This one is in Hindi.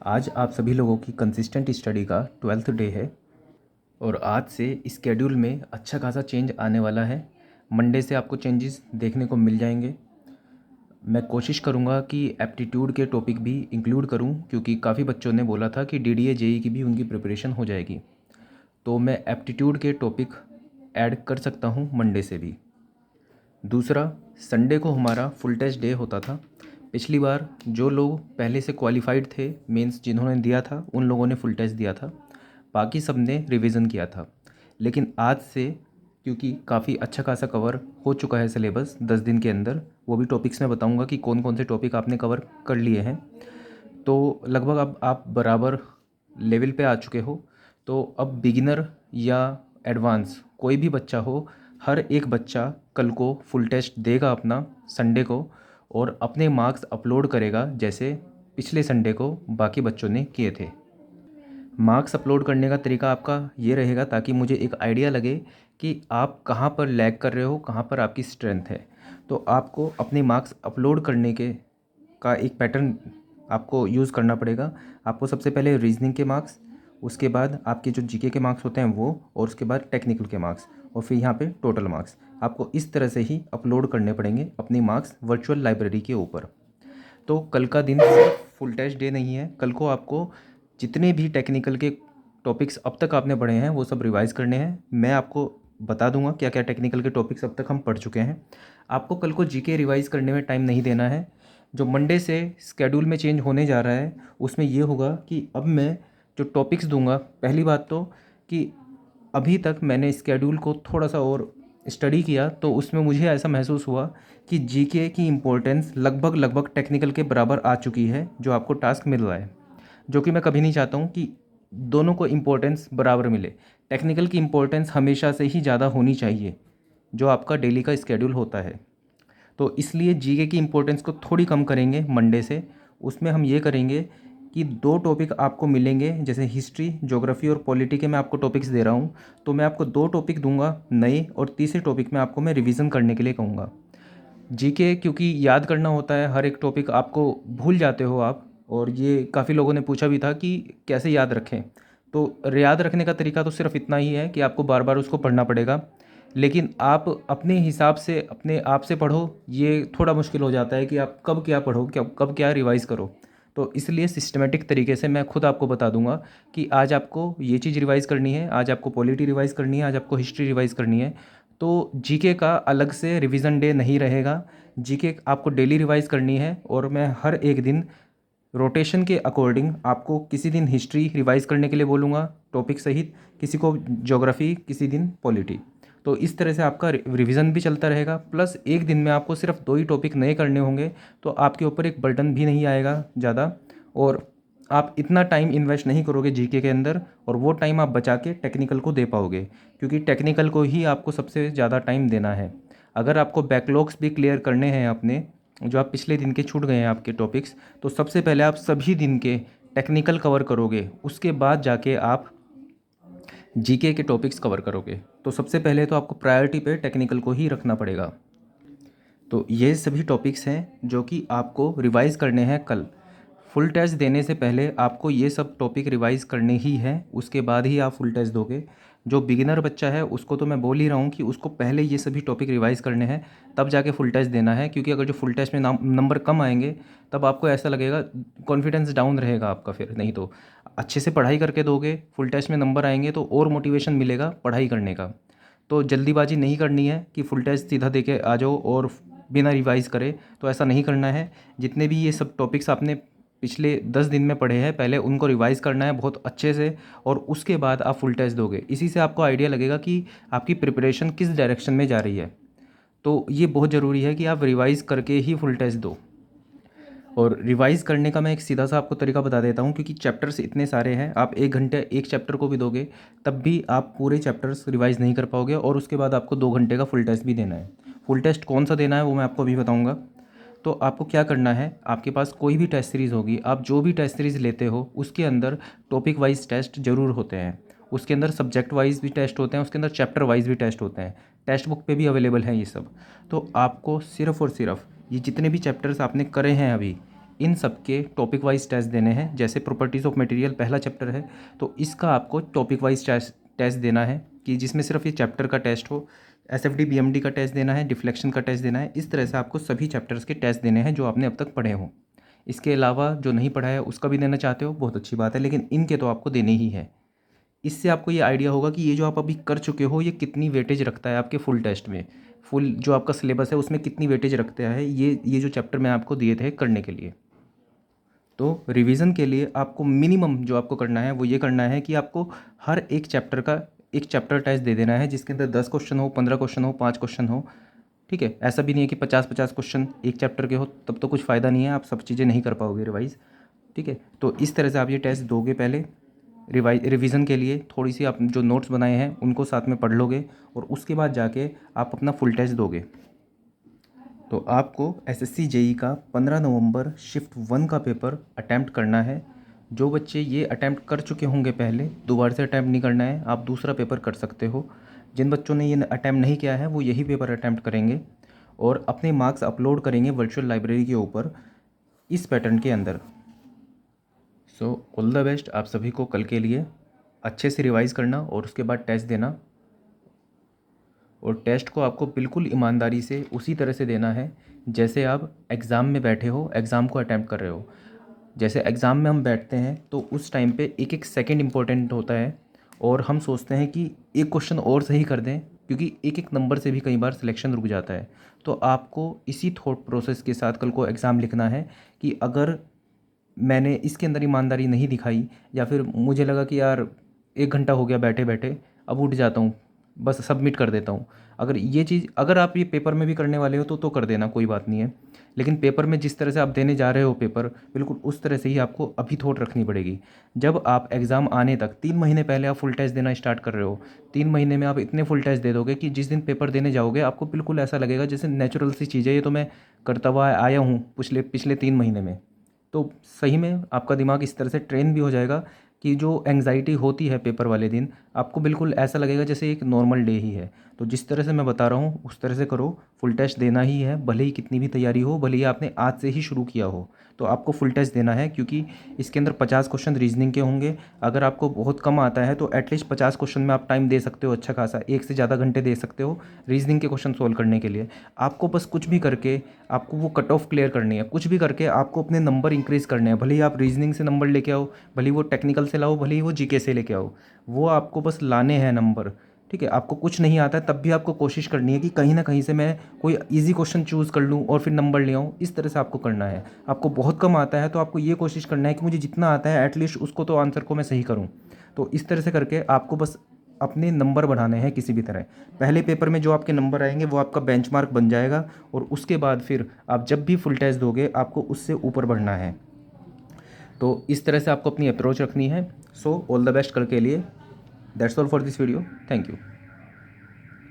आज आप सभी लोगों की कंसिस्टेंट स्टडी का 12th डे है और आज से स्केड्यूल में अच्छा खासा चेंज आने वाला है। मंडे से आपको चेंजेस देखने को मिल जाएंगे। मैं कोशिश करूंगा कि एप्टीट्यूड के टॉपिक भी इंक्लूड करूं, क्योंकि काफ़ी बच्चों ने बोला था कि डीडीए जेई की भी उनकी प्रिपरेशन हो जाएगी। तो मैं एप्टीट्यूड के टॉपिक ऐड कर सकता हूं मंडे से भी। दूसरा, संडे को हमारा फुल टेस्ट डे होता था। पिछली बार जो लोग पहले से क्वालिफाइड थे, मेंस जिन्होंने दिया था, उन लोगों ने फुल टेस्ट दिया था, बाकी सब ने रिवीजन किया था। लेकिन आज से, क्योंकि काफ़ी अच्छा खासा कवर हो चुका है सिलेबस 10 दिन के अंदर, वो भी टॉपिक्स मैं बताऊंगा कि कौन कौन से टॉपिक आपने कवर कर लिए हैं। तो लगभग अब आप बराबर लेवल पे आ चुके हो। तो अब बिगिनर या एडवांस कोई भी बच्चा हो, हर एक बच्चा कल को फुल टेस्ट देगा अपना संडे को, और अपने मार्क्स अपलोड करेगा जैसे पिछले संडे को बाकी बच्चों ने किए थे। मार्क्स अपलोड करने का तरीका आपका ये रहेगा ताकि मुझे एक आइडिया लगे कि आप कहाँ पर लैग कर रहे हो, कहाँ पर आपकी स्ट्रेंथ है। तो आपको अपने मार्क्स अपलोड करने के का एक पैटर्न आपको यूज़ करना पड़ेगा। आपको सबसे पहले रीजनिंग के मार्क्स, उसके बाद आपके जो जीके के मार्क्स होते हैं वो, और उसके बाद टेक्निकल के मार्क्स, और फिर यहाँ पे टोटल मार्क्स आपको इस तरह से ही अपलोड करने पड़ेंगे अपने मार्क्स वर्चुअल लाइब्रेरी के ऊपर। तो कल का दिन सिर्फ फुल टेस्ट डे नहीं है। कल को आपको जितने भी टेक्निकल के टॉपिक्स अब तक आपने पढ़े हैं वो सब रिवाइज़ करने हैं। मैं आपको बता दूंगा क्या क्या टेक्निकल के टॉपिक्स अब तक हम पढ़ चुके हैं। आपको कल को जीके रिवाइज़ करने में टाइम नहीं देना है। जो मंडे से स्केड्यूल में चेंज होने जा रहा है उसमें ये होगा कि अब मैं जो टॉपिक्स दूंगा, पहली बात तो कि अभी तक मैंने स्केड्यूल को थोड़ा सा और स्टडी किया तो उसमें मुझे ऐसा महसूस हुआ कि जीके की इम्पोर्टेंस लगभग लगभग टेक्निकल के बराबर आ चुकी है जो आपको टास्क मिल रहा है, जो कि मैं कभी नहीं चाहता हूँ कि दोनों को इम्पोर्टेंस बराबर मिले। टेक्निकल की इम्पोर्टेंस हमेशा से ही ज़्यादा होनी चाहिए जो आपका डेली का स्केड्यूल होता है। तो इसलिए जीके की इम्पोर्टेंस को थोड़ी कम करेंगे मंडे से। उसमें हम ये करेंगे कि दो टॉपिक आपको मिलेंगे, जैसे हिस्ट्री, ज्योग्राफी और पॉलिटी के मैं आपको टॉपिक्स दे रहा हूँ, तो मैं आपको दो टॉपिक दूंगा नए, और तीसरे टॉपिक में आपको मैं रिवीजन करने के लिए कहूँगा। जीके क्योंकि याद करना होता है, हर एक टॉपिक आपको भूल जाते हो आप, और ये काफ़ी लोगों ने पूछा भी था कि कैसे याद रखें। तो याद रखने का तरीका तो सिर्फ इतना ही है कि आपको बार बार उसको पढ़ना पड़ेगा, लेकिन आप अपने हिसाब से अपने आप से पढ़ो। ये थोड़ा मुश्किल हो जाता है कि आप कब क्या पढ़ो, कब क्या रिवाइज़ करो। तो इसलिए सिस्टमेटिक तरीके से मैं खुद आपको बता दूंगा कि आज आपको ये चीज़ रिवाइज़ करनी है, आज आपको पॉलिटी रिवाइज़ करनी है, आज आपको हिस्ट्री रिवाइज़ करनी है। तो जीके का अलग से रिवीजन डे नहीं रहेगा। जीके आपको डेली रिवाइज़ करनी है, और मैं हर एक दिन रोटेशन के अकॉर्डिंग आपको किसी दिन हिस्ट्री रिवाइज़ करने के लिए बोलूँगा टॉपिक सहित, किसी को ज्योग्राफी, किसी दिन पॉलिटी। तो इस तरह से आपका रिवीजन भी चलता रहेगा, प्लस एक दिन में आपको सिर्फ दो ही टॉपिक नए करने होंगे, तो आपके ऊपर एक बर्डन भी नहीं आएगा ज़्यादा, और आप इतना टाइम इन्वेस्ट नहीं करोगे जीके के अंदर, और वो टाइम आप बचा के टेक्निकल को दे पाओगे, क्योंकि टेक्निकल को ही आपको सबसे ज़्यादा टाइम देना है। अगर आपको बैकलॉग्स भी क्लियर करने हैं अपने, जो आप पिछले दिन के छूट गए हैं आपके टॉपिक्स, तो सबसे पहले आप सभी दिन के टेक्निकल कवर करोगे, उसके बाद जाके आप जीके के टॉपिक्स कवर करोगे। तो सबसे पहले तो आपको प्रायोरिटी पे टेक्निकल को ही रखना पड़ेगा। तो ये सभी टॉपिक्स हैं जो कि आपको रिवाइज़ करने हैं कल। फुल टेस्ट देने से पहले आपको ये सब टॉपिक रिवाइज़ करने ही हैं, उसके बाद ही आप फुल टेस्ट दोगे। जो बिगिनर बच्चा है उसको तो मैं बोल ही रहा हूँ कि उसको पहले ये सभी टॉपिक रिवाइज़ करने हैं, तब जाके फुल टेस्ट देना है। क्योंकि अगर जो फुल टेस्ट में नंबर कम आएंगे तब आपको ऐसा लगेगा, कॉन्फिडेंस डाउन रहेगा आपका। फिर नहीं तो अच्छे से पढ़ाई करके दोगे, फुल टेस्ट में नंबर आएंगे तो और मोटिवेशन मिलेगा पढ़ाई करने का। तो जल्दीबाजी नहीं करनी है कि फुल टेस्ट सीधा दे के आ जाओ और बिना रिवाइज़ करे, तो ऐसा नहीं करना है। जितने भी ये सब टॉपिक्स आपने पिछले 10 दिन में पढ़े हैं, पहले उनको रिवाइज़ करना है बहुत अच्छे से, और उसके बाद आप फुल टेस्ट दोगे। इसी से आपको आइडिया लगेगा कि आपकी प्रिपरेशन किस डायरेक्शन में जा रही है। तो ये बहुत ज़रूरी है कि आप रिवाइज़ करके ही फुल टेस्ट दो। और रिवाइज़ करने का मैं एक सीधा सा आपको तरीका बता देता हूँ, क्योंकि चैप्टर्स इतने सारे हैं, आप 1 घंटे एक चैप्टर को भी दोगे तब भी आप पूरे चैप्टर्स रिवाइज़ नहीं कर पाओगे, और उसके बाद आपको 2 घंटे का फुल टेस्ट भी देना है। फुल टेस्ट कौन सा देना है वो मैं आपको अभी बताऊँगा। तो आपको क्या करना है, आपके पास कोई भी टेस्ट सीरीज़ होगी, आप जो भी टेस्ट सीरीज़ लेते हो उसके अंदर टॉपिक वाइज टेस्ट ज़रूर होते हैं, उसके अंदर सब्जेक्ट वाइज भी टेस्ट होते हैं, उसके अंदर चैप्टर वाइज भी टेस्ट होते हैं। टेक्स्ट बुक पे भी अवेलेबल हैं ये सब। तो आपको सिर्फ़ और सिर्फ ये जितने भी चैप्टर्स आपने करे हैं अभी, इन सब के टॉपिक वाइज टेस्ट देने हैं। जैसे प्रॉपर्टीज़ ऑफ मटेरियल पहला चैप्टर है, तो इसका आपको टॉपिक वाइज टेस्ट देना है कि जिसमें सिर्फ ये चैप्टर का टेस्ट हो। एसएफडी बीएमडी का टेस्ट देना है, डिफ्लेक्शन का टेस्ट देना है। इस तरह से आपको सभी चैप्टर्स के टेस्ट देने हैं जो आपने अब तक पढ़े हों। इसके अलावा जो नहीं पढ़ा है उसका भी देना चाहते हो, बहुत अच्छी बात है, लेकिन इनके तो आपको देने ही है। इससे आपको ये आइडिया होगा कि ये जो आप अभी कर चुके हो ये कितनी वेटेज रखता है आपके फुल टेस्ट में, फुल जो आपका सिलेबस है उसमें कितनी वेटेज रखता है ये जो चैप्टर मैं आपको दिए थे करने के लिए। तो रिवीजन के लिए आपको मिनिमम जो आपको करना है वो ये करना है कि आपको हर एक चैप्टर का एक चैप्टर टेस्ट दे देना है, जिसके अंदर 10 क्वेश्चन हो, 15 क्वेश्चन हो, 5 क्वेश्चन हो। ठीक है, ऐसा भी नहीं है कि 50-50 क्वेश्चन एक चैप्टर के हो, तब तो कुछ फ़ायदा नहीं है, आप सब चीज़ें नहीं कर पाओगे रिवाइज़। ठीक है, तो इस तरह से आप ये टेस्ट दोगे। पहले रिवीजन के लिए थोड़ी सी आप जो नोट्स बनाए हैं उनको साथ में पढ़ लोगे और उसके बाद जाके आप अपना फुल टेस्ट दोगे। तो आपको एसएससी जेई का 15 नवंबर शिफ्ट 1 का पेपर अटैम्प्ट करना है। जो बच्चे ये अटैम्प्ट कर चुके होंगे पहले, दोबारा से अटैम्प्ट नहीं करना है, आप दूसरा पेपर कर सकते हो। जिन बच्चों ने ये अटैम्प्ट नहीं किया है वो यही पेपर अटैम्प्ट करेंगे और अपने मार्क्स अपलोड करेंगे वर्चुअल लाइब्रेरी के ऊपर इस पैटर्न के अंदर। सो ऑल द बेस्ट आप सभी को कल के लिए। अच्छे से रिवाइज़ करना और उसके बाद टेस्ट देना, और टेस्ट को आपको बिल्कुल ईमानदारी से उसी तरह से देना है जैसे आप एग्ज़ाम में बैठे हो, एग्ज़ाम को अटैम्प्ट कर रहे हो। जैसे एग्ज़ाम में हम बैठते हैं तो उस टाइम पे एक एक सेकंड इम्पोर्टेंट होता है और हम सोचते हैं कि एक क्वेश्चन और सही कर दें, क्योंकि एक एक नंबर से भी कई बार सिलेक्शन रुक जाता है। तो आपको इसी थॉट प्रोसेस के साथ कल को एग्ज़ाम लिखना है कि अगर मैंने इसके अंदर ईमानदारी नहीं दिखाई, या फिर मुझे लगा कि यार 1 घंटा हो गया बैठे बैठे, अब उठ जाता हूँ, बस सबमिट कर देता हूँ। अगर ये चीज़ अगर आप ये पेपर में भी करने वाले हो तो कर देना, कोई बात नहीं है। लेकिन पेपर में जिस तरह से आप देने जा रहे हो पेपर, बिल्कुल उस तरह से ही आपको अभी थोट रखनी पड़ेगी। जब आप एग्ज़ाम आने तक 3 महीने पहले आप फुल टेस्ट देना स्टार्ट कर रहे हो, 3 महीने में आप इतने फुल टेस्ट दे दोगे कि जिस दिन पेपर देने जाओगे आपको बिल्कुल ऐसा लगेगा जैसे नेचुरल सी चीज़ है, ये तो मैं करता हुआ आया हूँ पिछले पिछले 3 महीने में। तो सही में आपका दिमाग इस तरह से ट्रेन भी हो जाएगा कि जो एंग्जाइटी होती है पेपर वाले दिन, आपको बिल्कुल ऐसा लगेगा जैसे एक नॉर्मल डे ही है। तो जिस तरह से मैं बता रहा हूँ उस तरह से करो, फुल टेस्ट देना ही है, भले ही कितनी भी तैयारी हो, भले ही आपने आज से ही शुरू किया हो, तो आपको फुल टेस्ट देना है। क्योंकि इसके अंदर 50 क्वेश्चन रीजनिंग के होंगे। अगर आपको बहुत कम आता है तो एटलीस्ट 50 क्वेश्चन में आप टाइम दे सकते हो अच्छा खासा, एक से ज़्यादा घंटे दे सकते हो रीजनिंग के क्वेश्चन सोल्व करने के लिए। आपको बस कुछ भी करके आपको वो कट ऑफ क्लियर करनी है, कुछ भी करके आपको अपने नंबर इंक्रीज़ करने हैं। भले ही आप रीजनिंग से नंबर लेके आओ, भले ही वो टेक्निकल से लाओ, भले ही वो जीके से लेके आओ, वो आपको बस लाने हैं नंबर। ठीक है, आपको कुछ नहीं आता है तब भी आपको कोशिश करनी है कि कहीं ना कहीं से मैं कोई इजी क्वेश्चन चूज़ कर लूँ और फिर नंबर ले आऊँ। इस तरह से आपको करना है। आपको बहुत कम आता है तो आपको ये कोशिश करना है कि मुझे जितना आता है एटलीस्ट उसको तो आंसर को मैं सही करूँ। तो इस तरह से करके आपको बस अपने नंबर बढ़ाने हैं किसी भी तरह। पहले पेपर में जो आपके नंबर आएंगे वो आपका बेंचमार्क बन जाएगा, और उसके बाद फिर आप जब भी फुल टेस्ट दोगे आपको उससे ऊपर बढ़ना है। तो इस तरह से आपको अपनी अप्रोच रखनी है। सो ऑल द बेस्ट कल के लिए। That's all for this video. Thank you.